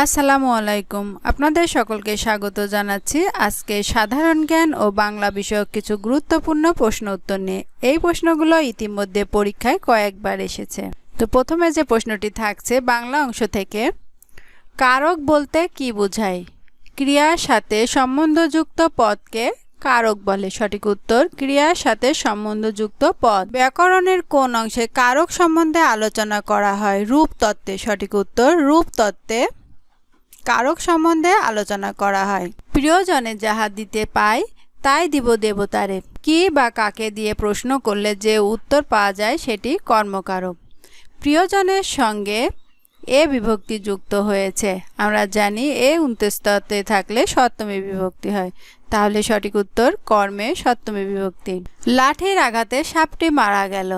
আসসালামু আলাইকুম। আপনাদের সকলকে স্বাগত জানাচ্ছি আজকে সাধারণ জ্ঞান ও বাংলা বিষয়ক কিছু গুরুত্বপূর্ণ প্রশ্ন উত্তর নিয়ে। এই প্রশ্নগুলো ইতিমধ্যে পরীক্ষায় কয়েকবার এসেছে। তো প্রথমে যে প্রশ্নটি থাকছে বাংলা অংশ থেকে, কারক বলতে কি বোঝায়? ক্রিয়ার সাথে সম্বন্ধযুক্ত পদকে কারক বলে। সঠিক উত্তর ক্রিয়ার সাথে সম্বন্ধযুক্ত পদ। ব্যাকরণের কোন অংশে কারক সম্বন্ধে আলোচনা করা হয়? রূপতত্ত্বে। সঠিক উত্তর রূপতত্ত্বে কারক সম্বন্ধে আলোচনা করা হয়। প্রিয়জনে যাহা দিতে পাই তাই দিব দেবতারে। কি বা কাকে দিয়ে প্রশ্ন করলে যে উত্তর পাওয়া যায় সেটি কর্মকারক। প্রিয়জনের সঙ্গে এ বিভক্তি যুক্ত হয়েছে। আমরা জানি এ উন্তস্ততে থাকলে সপ্তমী বিভক্তি হয়, তাহলে সঠিক উত্তর কর্মে সপ্তমী বিভক্তি। লাঠির আঘাতে সাপটি মারা গেল।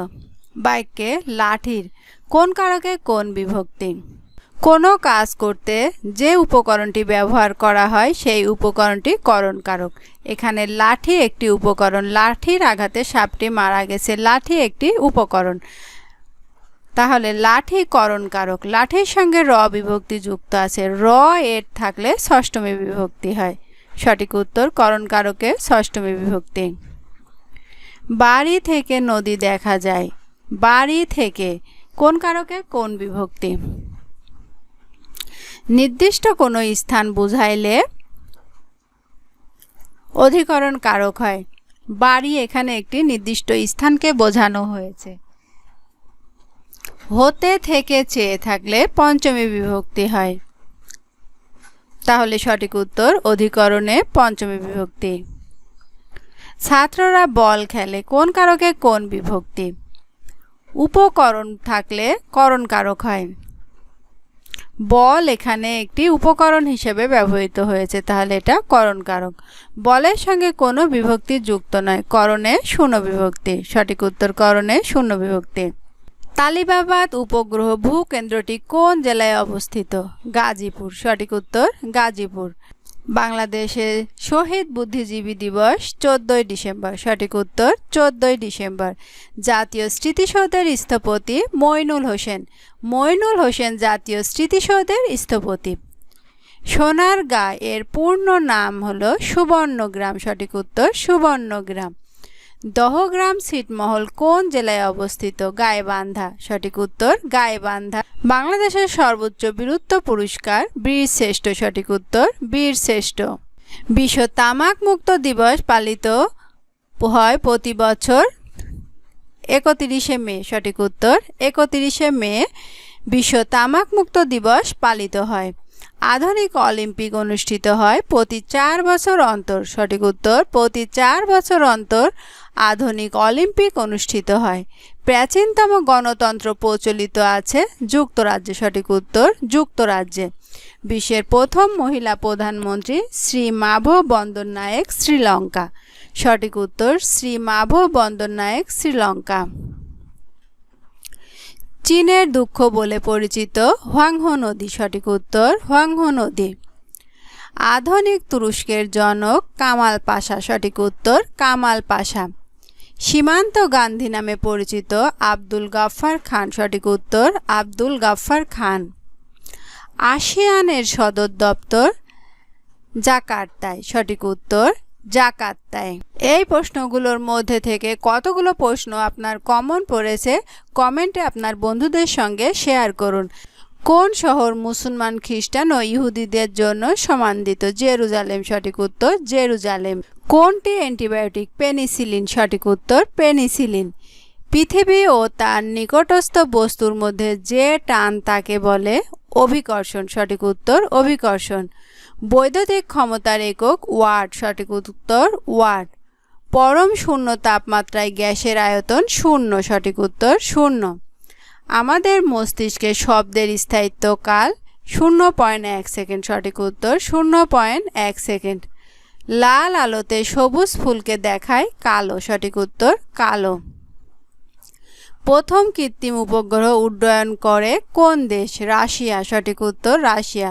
বাক্যে লাঠির কোন কারকে কোন বিভক্তি? কোনো কাজ করতে যে উপকরণটি ব্যবহার করা হয় সেই উপকরণটি করণ কারক। এখানে লাঠি একটি উপকরণ। লাঠির আঘাতে সাপটি মারা গেছে। লাঠি একটি উপকরণ, তাহলে লাঠি করণ কারক। লাঠির সঙ্গে র বিভক্তি যুক্ত আছে। র এর থাকলে ষষ্ঠমী বিভক্তি হয়। সঠিক উত্তর করণ কারকে ষষ্ঠমী বিভক্তি। বাড়ি থেকে নদী দেখা যায়। বাড়ি থেকে কোন কারকে কোন বিভক্তি? নির্দিষ্ট কোনো স্থান বুঝাইলে অধিকরণ কারক হয়। বাড়ি এখানে একটি নির্দিষ্ট স্থানকে বোঝানো হয়েছে। হতে থেকে চেয়ে থাকলে পঞ্চমী বিভক্তি হয়, তাহলে সঠিক উত্তর অধিকরণে পঞ্চমী বিভক্তি। ছাত্ররা বল খেলে কোন কারকে কোন বিভক্তি? উপকরণ থাকলে করণ কারক হয়। বল এখানে একটি উপকরণ হিসেবে ব্যবহৃত হয়েছে, তাহলে এটা করণ কারক। বলের সঙ্গে কোনো বিভক্তি যুক্ত নয়, করণে শূন্য বিভক্তি। সঠিক উত্তর করণে শূন্য বিভক্তি। তালিবাবাদ উপগ্রহ ভূকেন্দ্রটি কোন জেলায় অবস্থিত? গাজীপুর। সঠিক উত্তর গাজীপুর। বাংলাদেশে শহীদ বুদ্ধিজীবী দিবস 14ই ডিসেম্বর। সঠিক উত্তর 14ই ডিসেম্বর। জাতীয় স্মৃতিসৌধের স্থপতি মইনুল হোসেন। মইনুল হোসেন জাতীয় স্মৃতিসৌধের স্থপতি। সোনারগাঁ এর পূর্ণ নাম হলো সুবর্ণগ্রাম। সঠিক উত্তর সুবর্ণগ্রাম। দহগ্রাম ছিটমহল কোন জেলায় অবস্থিত? গাইবান্ধা। সঠিক উত্তর গাইবান্ধা। বাংলাদেশের সর্বোচ্চ বীরত্ব পুরস্কার বীরশ্রেষ্ঠ। সঠিক উত্তর বীরশ্রেষ্ঠ। বিশ্ব তামাক মুক্ত দিবস পালিত হয় প্রতি বছর 31শে মে। সঠিক উত্তর 31শে মে বিশ্ব তামাক মুক্ত দিবস পালিত হয়। আধুনিক অলিম্পিক অনুষ্ঠিত হয় প্রতি 4 বছর অন্তর। সঠিক উত্তর প্রতি 4 বছর অন্তর আধুনিক অলিম্পিক অনুষ্ঠিত হয়। প্রাচীনতম গণতন্ত্র প্রচলিত আছে যুক্তরাজ্যে। সঠিক উত্তর যুক্তরাজ্যে। বিশ্বের প্রথম মহিলা প্রধানমন্ত্রী শ্রী মাভো বন্দরনায়েক, শ্রীলঙ্কা। সঠিক উত্তর শ্রী মাভো বন্দরনায়েক, শ্রীলঙ্কা। চীনের দুঃখ বলে পরিচিত হোয়াংহো নদী। সঠিক উত্তর হোয়াংহো নদী। আধুনিক তুরস্কের জনক কামাল পাশা। সঠিক উত্তর কামাল পাশা। সীমান্ত গান্ধী নামে পরিচিত আব্দুল গাফফার খান। সঠিক উত্তর আব্দুল গাফফার খান। আসিয়ানের সদর দপ্তর জাকার্তায়। সঠিক উত্তর জাকার্তায়। এই প্রশ্নগুলোর মধ্যে থেকে কতগুলো প্রশ্ন আপনার কমন পড়েছে কমেন্টে আপনার বন্ধুদের সঙ্গে শেয়ার করুন। কোন শহর মুসলমান, খ্রিস্টান ও ইহুদিদের জন্য সমাদৃত? জেরুজালেম। সঠিক উত্তর জেরুজালেম। কোনটি অ্যান্টিবায়োটিক? পেনিসিলিন। সঠিক উত্তর পেনিসিলিন। পৃথিবী ও তার নিকটস্থ বস্তুর মধ্যে যে টান তাকে বলে অভিকর্ষণ। সঠিক উত্তর অভিকর্ষণ। বৈদ্যুতিক ক্ষমতার একক ওয়াট। সঠিক উত্তর ওয়াট। পরম শূন্য তাপমাত্রায় গ্যাসের আয়তন শূন্য। সঠিক উত্তর শূন্য। আমাদের মস্তিষ্কে শব্দের স্থায়িত্ব কাল 0.1 সেকেন্ড। সঠিক উত্তর 0.1 সেকেন্ড। লাল আলোতে সবুজ ফুলকে দেখায় কালো। সঠিক উত্তর কালো। প্রথম কৃত্রিম উপগ্রহ উড্ডয়ন করে কোন দেশ? রাশিয়া। সঠিক উত্তর রাশিয়া।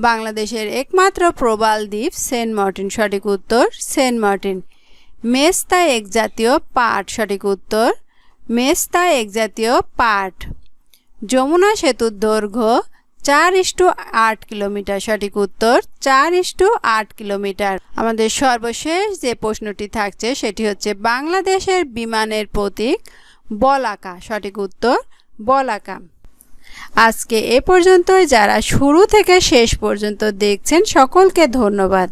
বাংলাদেশের একমাত্র প্রবাল দ্বীপ সেন্ট মার্টিন। সঠিক উত্তর সেন্ট মার্টিন। মেস্তা এক জাতীয় পাট। সঠিক উত্তর মেস্তা এক জাতীয় পাট। যমুনা সেতুর দৈর্ঘ্য 4:8 কিলোমিটার। সঠিক উত্তর 4:8 কিলোমিটার। আমাদের সর্বশেষ যে প্রশ্নটি থাকছে সেটি হচ্ছে বাংলাদেশের বিমানের প্রতীক বলাকা। সঠিক উত্তর বলাকা। আজকে এ পর্যন্তই। যারা শুরু থেকে শেষ পর্যন্ত দেখছেন সকলকে ধন্যবাদ।